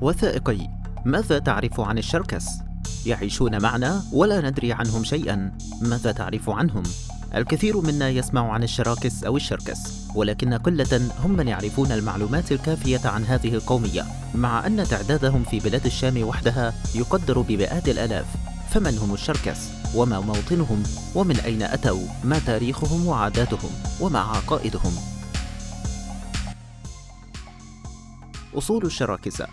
وثائقي. ماذا تعرف عن الشركس؟ يعيشون معنا ولا ندري عنهم شيئا. ماذا تعرف عنهم؟ الكثير منا يسمع عن الشراكس أو الشركس، ولكن قلة هم من يعرفون المعلومات الكافية عن هذه القومية، مع أن تعدادهم في بلاد الشام وحدها يقدر بمئات الآلاف. فمن هم الشركس؟ وما موطنهم؟ ومن أين أتوا؟ ما تاريخهم وعاداتهم؟ وما عقائدهم؟ أصول الشراكسة.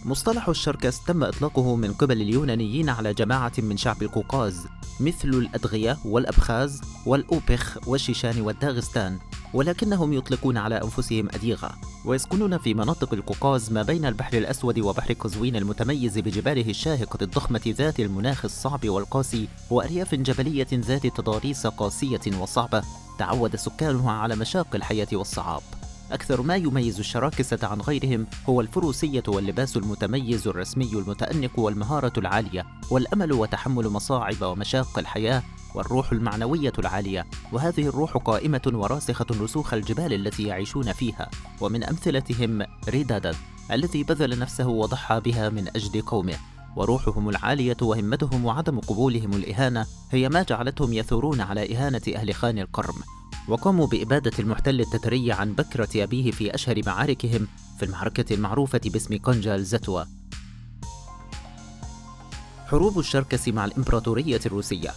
مصطلح الشركس تم إطلاقه من قبل اليونانيين على جماعة من شعب القوقاز مثل الأدغية والأبخاز والأوبخ والشيشان والداغستان، ولكنهم يطلقون على أنفسهم أديغة، ويسكنون في مناطق القوقاز ما بين البحر الأسود وبحر قزوين المتميز بجباله الشاهقة الضخمة ذات المناخ الصعب والقاسي، وأرياف جبلية ذات تضاريس قاسية وصعبة تعود سكانها على مشاق الحياة والصعاب. أكثر ما يميز الشراكسة عن غيرهم هو الفروسية واللباس المتميز الرسمي المتأنق والمهارة العالية والأمل وتحمل مصاعب ومشاق الحياة والروح المعنوية العالية، وهذه الروح قائمة وراسخة رسوخ الجبال التي يعيشون فيها. ومن أمثلتهم ريدادا الذي بذل نفسه وضحى بها من أجل قومه، وروحهم العالية وهمتهم وعدم قبولهم الإهانة هي ما جعلتهم يثورون على إهانة أهل خان القرم، وقاموا بإبادة المحتل التتري عن بكرة أبيه في أشهر معاركهم في المعركة المعروفة باسم قنجة الزتوى. حروب الشركس مع الإمبراطورية الروسية.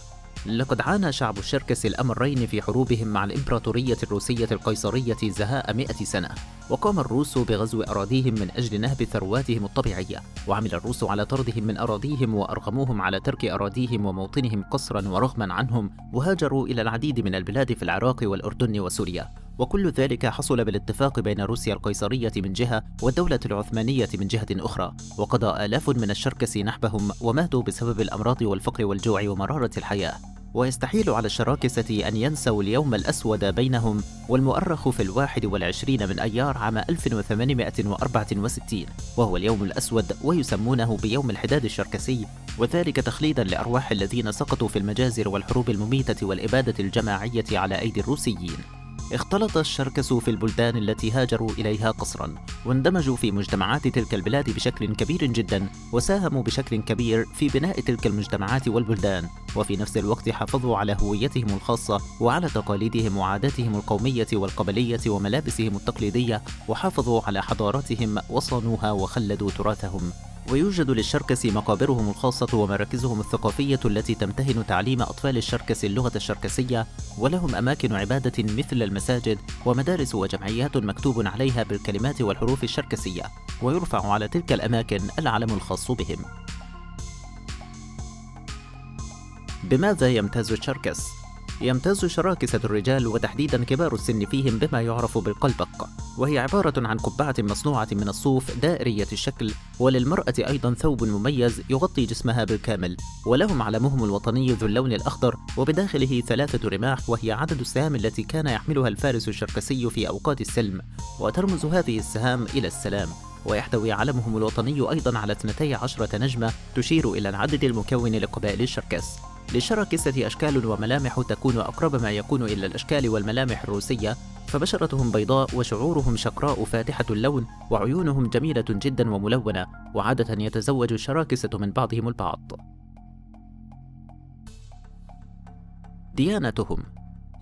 لقد عانى شعب الشركس الأمرين في حروبهم مع الإمبراطورية الروسية القيصرية زهاء 100 سنة، وقام الروس بغزو أراضيهم من أجل نهب ثرواتهم الطبيعية، وعمل الروس على طردهم من أراضيهم وأرغموهم على ترك أراضيهم وموطنهم قسرا ورغما عنهم، وهاجروا إلى العديد من البلاد في العراق والأردن وسوريا، وكل ذلك حصل بالاتفاق بين روسيا القيصرية من جهة والدولة العثمانية من جهة أخرى. وقضى آلاف من الشركس نحبهم وماتوا بسبب الأمراض والفقر والجوع ومرارة الحياة. ويستحيل على الشراكسة أن ينسوا اليوم الأسود بينهم والمؤرخ في 21 من أيار عام 1864، وهو اليوم الأسود، ويسمونه بيوم الحداد الشركسي، وذلك تخليدا لأرواح الذين سقطوا في المجازر والحروب المميتة والإبادة الجماعية على أيدي الروسيين. اختلط الشركس في البلدان التي هاجروا إليها قسرا، واندمجوا في مجتمعات تلك البلاد بشكل كبير جدا، وساهموا بشكل كبير في بناء تلك المجتمعات والبلدان، وفي نفس الوقت حافظوا على هويتهم الخاصة وعلى تقاليدهم وعاداتهم القومية والقبلية وملابسهم التقليدية، وحافظوا على حضارتهم وصانوها وخلدوا تراثهم. ويوجد للشركس مقابرهم الخاصة ومراكزهم الثقافية التي تمتهن تعليم أطفال الشركس اللغة الشركسية، ولهم أماكن عبادة مثل المساجد ومدارس وجمعيات مكتوب عليها بالكلمات والحروف الشركسية، ويرفع على تلك الأماكن العلم الخاص بهم. بماذا يمتاز الشركس؟ يمتاز شراكسة الرجال وتحديدا كبار السن فيهم بما يعرف بالقلبق، وهي عبارة عن قبعة مصنوعة من الصوف دائرية الشكل، وللمرأة أيضا ثوب مميز يغطي جسمها بالكامل، ولهم علمهم الوطني ذو اللون الأخضر وبداخله 3 رماح، وهي عدد السهام التي كان يحملها الفارس الشركسي في أوقات السلم، وترمز هذه السهام إلى السلام. ويحتوي علمهم الوطني أيضا على 12 نجمة تشير إلى العدد المكون لقبائل الشركس. للشراكسة أشكال وملامح تكون أقرب ما يكون إلى الأشكال والملامح الروسية، فبشرتهم بيضاء وشعورهم شقراء فاتحة اللون، وعيونهم جميلة جدا وملونة، وعادة يتزوج الشراكسة من بعضهم البعض. ديانتهم.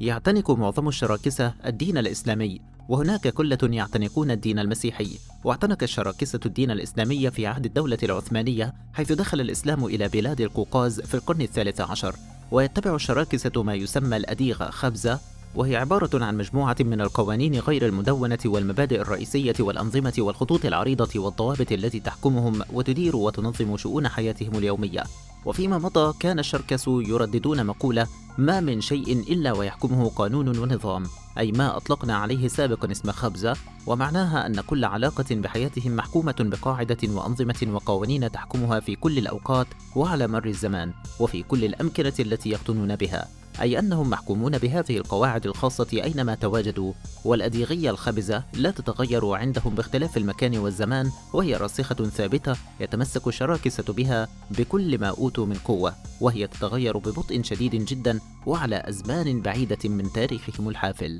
يعتنق معظم الشراكسة الدين الإسلامي، وهناك قلة يعتنقون الدين المسيحي. واعتنق الشراكسة الدين الإسلامي في عهد الدولة العثمانية، حيث دخل الإسلام إلى بلاد القوقاز في القرن ال13. ويتبع الشراكسة ما يسمى الأديغة خبزة، وهي عبارة عن مجموعة من القوانين غير المدونة والمبادئ الرئيسية والأنظمة والخطوط العريضة والضوابط التي تحكمهم وتدير وتنظم شؤون حياتهم اليومية. وفيما مضى كان الشركس يرددون مقولة: ما من شيء إلا ويحكمه قانون ونظام، أي ما أطلقنا عليه سابقا اسم خبزة، ومعناها أن كل علاقة بحياتهم محكومة بقاعدة وأنظمة وقوانين تحكمها في كل الأوقات وعلى مر الزمان وفي كل الأمكنة التي يقطنون بها، أي أنهم محكومون بهذه القواعد الخاصة أينما تواجدوا. والأديغية الخبزة لا تتغير عندهم باختلاف المكان والزمان، وهي راسخة ثابتة يتمسك الشراكسة بها بكل ما أوتوا من قوة، وهي تتغير ببطء شديد جدا وعلى أزمان بعيدة من تاريخهم الحافل.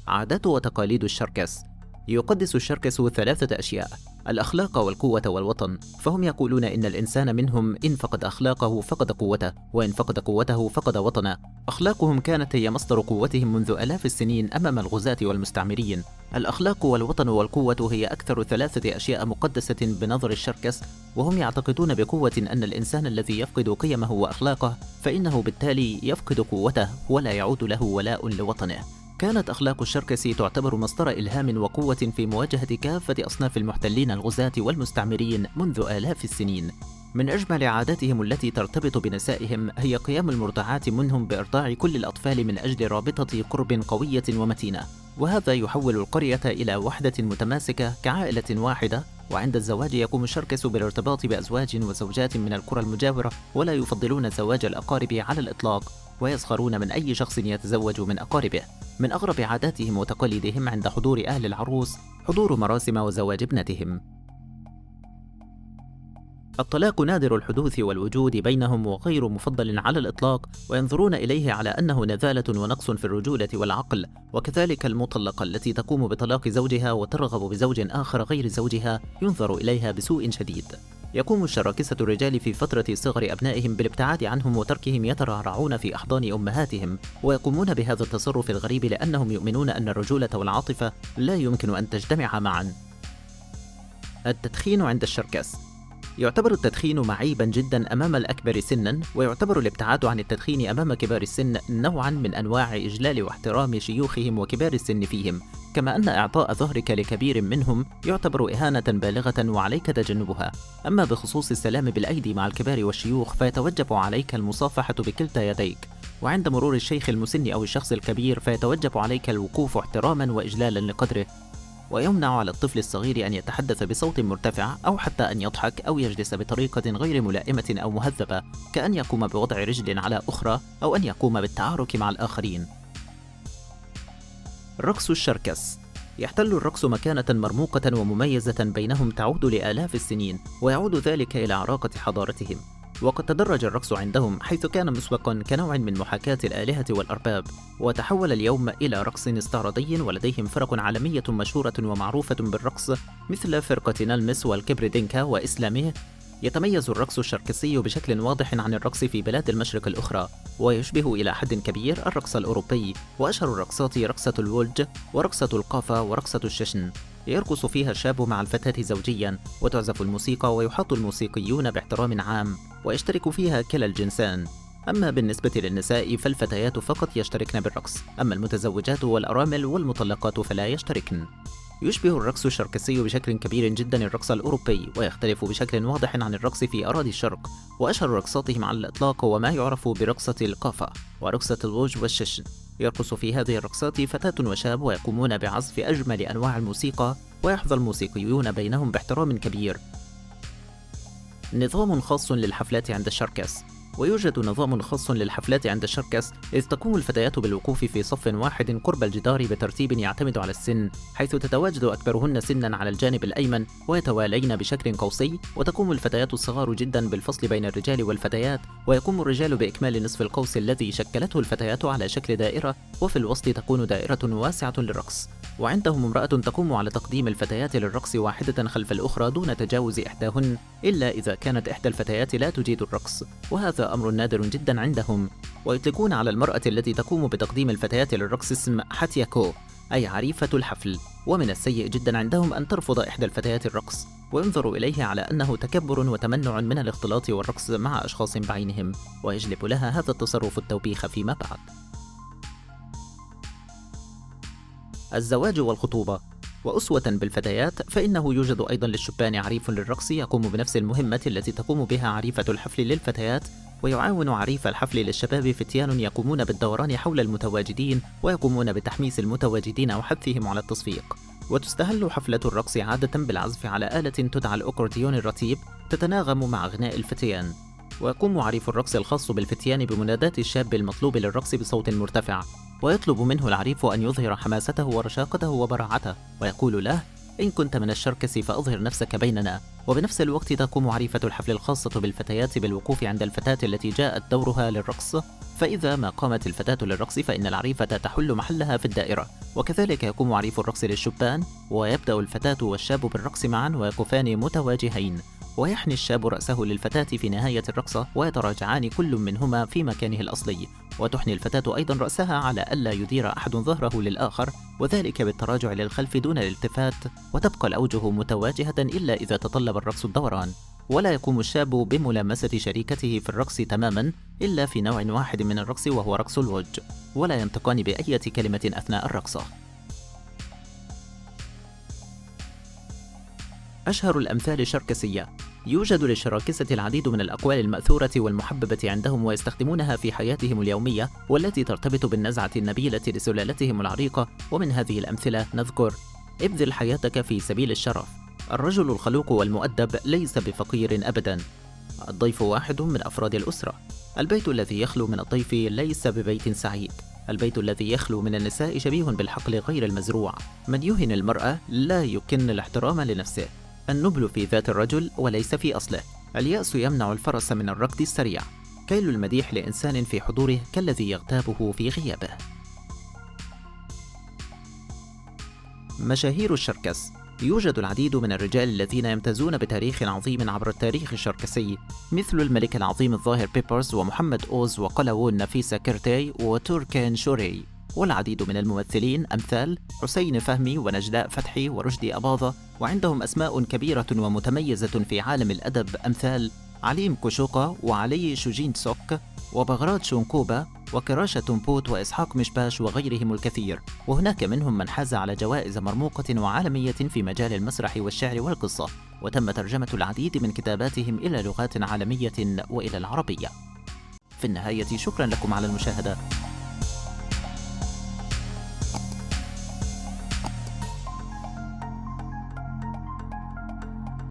عادات وتقاليد الشركس. يقدس الشركس 3 أشياء: الأخلاق والقوة والوطن، فهم يقولون إن الإنسان منهم إن فقد أخلاقه فقد قوته، وإن فقد قوته فقد وطنه. أخلاقهم كانت هي مصدر قوتهم منذ آلاف السنين أمام الغزاة والمستعمرين. الأخلاق والوطن والقوة هي أكثر 3 أشياء مقدسة بنظر الشركس، وهم يعتقدون بقوة أن الإنسان الذي يفقد قيمه وأخلاقه فإنه بالتالي يفقد قوته ولا يعود له ولاء لوطنه. كانت أخلاق الشركس تعتبر مصدر إلهام وقوة في مواجهة كافة أصناف المحتلين الغزاة والمستعمرين منذ آلاف السنين. من أجمل عاداتهم التي ترتبط بنسائهم هي قيام المرضعات منهم بإرضاع كل الأطفال من أجل رابطة قرب قوية ومتينة، وهذا يحول القرية إلى وحدة متماسكة كعائلة واحدة. وعند الزواج يقوم الشركس بالارتباط بأزواج وزوجات من القرى المجاورة، ولا يفضلون زواج الأقارب على الإطلاق، ويسخرون من أي شخص يتزوج من أقاربه. من أغرب عاداتهم وتقاليدهم عند حضور أهل العروس حضور مراسم وزواج ابنتهم. الطلاق نادر الحدوث والوجود بينهم وغير مفضل على الإطلاق، وينظرون إليه على أنه نذالة ونقص في الرجولة والعقل. وكذلك المطلقة التي تقوم بطلاق زوجها وترغب بزوج آخر غير زوجها ينظر إليها بسوء شديد. يقوم الشراكسة الرجال في فترة صغر أبنائهم بالابتعاد عنهم وتركهم يترعرعون في أحضان أمهاتهم، ويقومون بهذا التصرف الغريب لأنهم يؤمنون أن الرجولة والعاطفة لا يمكن أن تجتمع معا. التدخين عند الشركس. يعتبر التدخين معيبا جدا أمام الأكبر سنا، ويعتبر الابتعاد عن التدخين أمام كبار السن نوعا من أنواع إجلال واحترام شيوخهم وكبار السن فيهم، كما أن إعطاء ظهرك لكبير منهم يعتبر إهانة بالغة وعليك تجنبها. أما بخصوص السلام بالأيدي مع الكبار والشيوخ فيتوجب عليك المصافحة بكلتا يديك، وعند مرور الشيخ المسن أو الشخص الكبير فيتوجب عليك الوقوف احتراما وإجلالا لقدره. ويمنع على الطفل الصغير أن يتحدث بصوت مرتفع أو حتى أن يضحك أو يجلس بطريقة غير ملائمة أو مهذبة، كأن يقوم بوضع رجل على أخرى أو أن يقوم بالتعارك مع الآخرين. رقص الشركس. يحتل الرقص مكانة مرموقة ومميزة بينهم تعود لآلاف السنين، ويعود ذلك إلى عراقة حضارتهم. وقد تدرج الرقص عندهم حيث كان مسبقا كنوع من محاكاة الآلهة والأرباب، وتحول اليوم إلى رقص استعراضي، ولديهم فرق عالمية مشهورة ومعروفة بالرقص مثل فرقة نلمس والكبردينكا وإسلاميه. يتميز الرقص الشركسي بشكل واضح عن الرقص في بلاد المشرق الأخرى، ويشبه إلى حد كبير الرقص الأوروبي، وأشهر الرقصات رقصة الولج ورقصة القافة ورقصة الششن. يرقص فيها الشاب مع الفتاة زوجيا، وتعزف الموسيقى ويحاط الموسيقيون باحترام عام، ويشترك فيها كلا الجنسان. أما بالنسبة للنساء فالفتيات فقط يشتركن بالرقص، أما المتزوجات والأرامل والمطلقات فلا يشتركن. يشبه الرقص الشركسي بشكل كبير جدا الرقص الأوروبي، ويختلف بشكل واضح عن الرقص في أراضي الشرق، وأشهر رقصاتهم على الإطلاق هو ما يعرف برقصة القافة ورقصة الوج والششن. يرقص في هذه الرقصات فتاة وشاب، ويقومون بعزف أجمل أنواع الموسيقى، ويحظى الموسيقيون بينهم باحترام كبير. نظام خاص للحفلات عند الشركس. ويوجد نظام خاص للحفلات عند الشركس، إذ تقوم الفتيات بالوقوف في صف واحد قرب الجدار بترتيب يعتمد على السن، حيث تتواجد أكبرهن سنا على الجانب الأيمن ويتوالين بشكل قوسي، وتقوم الفتيات الصغار جدا بالفصل بين الرجال والفتيات، ويقوم الرجال بإكمال نصف القوس الذي شكلته الفتيات على شكل دائرة، وفي الوسط تكون دائرة واسعة للرقص. وعندهم امرأة تقوم على تقديم الفتيات للرقص واحدة خلف الأخرى دون تجاوز إحداهن، إلا إذا كانت إحدى الفتيات لا تجيد الرقص، وهذا أمر نادر جدا عندهم. ويطلقون على المرأة التي تقوم بتقديم الفتيات للرقص اسم حاتياكو، أي عريفة الحفل. ومن السيء جدا عندهم أن ترفض إحدى الفتيات الرقص، وينظر إليه على أنه تكبر وتمنع من الاختلاط والرقص مع أشخاص بعينهم، ويجلب لها هذا التصرف التوبيخ فيما بعد. الزواج والخطوبة. وأسوة بالفتيات فإنه يوجد أيضا للشبان عريف للرقص يقوم بنفس المهمة التي تقوم بها عريفة الحفل للفتيات، ويعاون عريف الحفل للشباب فتيان يقومون بالدوران حول المتواجدين، ويقومون بتحميس المتواجدين وحثهم على التصفيق. وتستهل حفلة الرقص عادة بالعزف على آلة تدعى الأكورديون الرتيب تتناغم مع أغناء الفتيان. ويقوم عريف الرقص الخاص بالفتيان بمناداة الشاب المطلوب للرقص بصوت مرتفع، ويطلب منه العريف أن يظهر حماسته ورشاقته وبراعته، ويقول له: إن كنت من الشركس فأظهر نفسك بيننا. وبنفس الوقت تقوم عريفة الحفل الخاصة بالفتيات بالوقوف عند الفتاة التي جاءت دورها للرقص، فإذا ما قامت الفتاة للرقص فإن العريفة تحل محلها في الدائرة. وكذلك يقوم عريف الرقص للشبان، ويبدأ الفتاة والشاب بالرقص معا ويقفان متواجهين، ويحني الشاب رأسه للفتاة في نهاية الرقصة ويتراجعان كل منهما في مكانه الأصلي، وتحني الفتاة أيضا رأسها على ألا يدير أحد ظهره للآخر، وذلك بالتراجع للخلف دون الالتفات، وتبقى الأوجه متواجهة إلا إذا تطلب الرقص الدوران. ولا يقوم الشاب بملامسة شريكته في الرقص تماما إلا في نوع واحد من الرقص وهو رقص الوجه، ولا ينطقان بأي كلمة أثناء الرقصة. أشهر الأمثال الشركسية: يوجد للشراكسة العديد من الأقوال المأثورة والمحببة عندهم ويستخدمونها في حياتهم اليومية، والتي ترتبط بالنزعة النبيلة لسلالتهم العريقة. ومن هذه الأمثلة نذكر: ابذل حياتك في سبيل الشرف، الرجل الخلوق والمؤدب ليس بفقير أبدا، الضيف واحد من أفراد الأسرة، البيت الذي يخلو من الضيف ليس ببيت سعيد، البيت الذي يخلو من النساء شبيه بالحقل غير المزروع، من يهن المرأة لا يكن الاحترام لنفسه، النبل في ذات الرجل وليس في أصله، اليأس يمنع الفرس من الركض السريع، كيل المديح لإنسان في حضوره كالذي يغتابه في غيابه. مشاهير الشركس: يوجد العديد من الرجال الذين يمتازون بتاريخ عظيم عبر التاريخ الشركسي، مثل الملك العظيم الظاهر بيبرز، ومحمد أوز، وقلاوون نفيسة كيرتي، وتوركان شوري، والعديد من الممثلين أمثال حسين فهمي ونجلاء فتحي ورشدي أباظة، وعندهم أسماء كبيرة ومتميزة في عالم الأدب أمثال عليم كوشوقة وعلي شوجين سوك وبغرات شونكوبا وكراشة تنبوت وإسحاق مشباش وغيرهم الكثير. وهناك منهم من حاز على جوائز مرموقة وعالمية في مجال المسرح والشعر والقصة، وتم ترجمة العديد من كتاباتهم إلى لغات عالمية وإلى العربية. في النهاية شكرا لكم على المشاهدة.